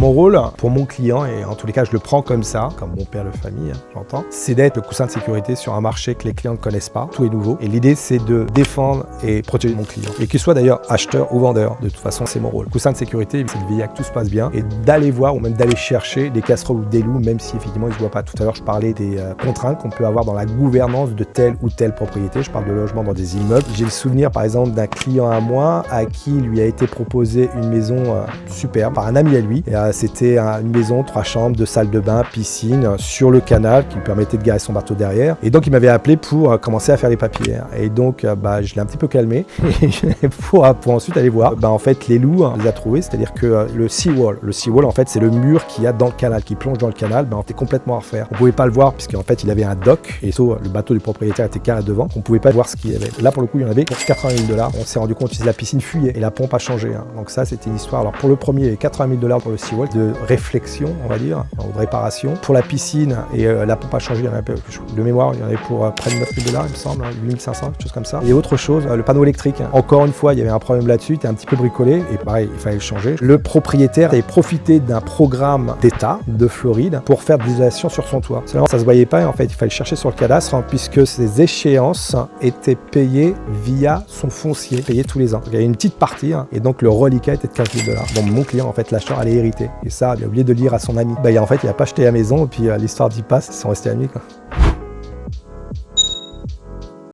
Mon rôle pour mon client, et en tous les cas je le prends comme ça, comme mon père de famille, j'entends, c'est d'être le coussin de sécurité sur un marché que les clients ne connaissent pas, tout est nouveau. Et l'idée c'est de défendre et protéger mon client. Et qu'il soit d'ailleurs acheteur ou vendeur, de toute façon c'est mon rôle. Le coussin de sécurité, c'est de veiller à que tout se passe bien et d'aller voir ou même d'aller chercher des casseroles ou des loups, même si effectivement ils ne se voient pas. Tout à l'heure je parlais des contraintes qu'on peut avoir dans la gouvernance de telle ou telle propriété. Je parle de logement dans des immeubles. J'ai le souvenir par exemple d'un client à moi à qui lui a été proposé une maison superbe par un ami à lui. C'était une maison, 3 chambres, 2 salles de bain, piscine, sur le canal qui lui permettait de garer son bateau derrière. Et donc il m'avait appelé pour commencer à faire les papiers. Et donc je l'ai un petit peu calmé pour ensuite aller voir. En fait les loups, on les a trouvés, c'est-à-dire que le seawall en fait c'est le mur qu'il y a dans le canal, qui plonge dans le canal, on était complètement à refaire. On pouvait pas le voir puisqu'en fait il avait un dock et le bateau du propriétaire était carré devant. On pouvait pas voir ce qu'il y avait. Là pour le coup il y en avait pour 80 000 $. On s'est rendu compte que la piscine fuyait et la pompe a changé. Donc ça c'était une histoire. Alors pour le premier, il y avait 80 000 $ pour le seawall de réflexion, on va dire, ou de réparation. Pour la piscine et la pompe a changé, il y en avait de mémoire, il y en avait pour près de 9 000 $, il me semble, 8 500, quelque chose comme ça. Et autre chose, le panneau électrique. Encore une fois, il y avait un problème là-dessus, il était un petit peu bricolé et pareil, il fallait le changer. Le propriétaire avait profité d'un programme d'État de Floride pour faire de l'isolation sur son toit. Seulement, ça se voyait pas et en fait, il fallait chercher sur le cadastre puisque ces échéances étaient payées via son foncier, payées tous les ans. Donc, il y avait une petite partie et donc le reliquat était de 15 000 $. Donc mon client, en fait, l'acheteur allait hériter. Et ça, il a oublié de le dire à son ami. En fait, il n'a pas acheté la maison et puis l'histoire d'y passe, ils sont restés amis, quoi.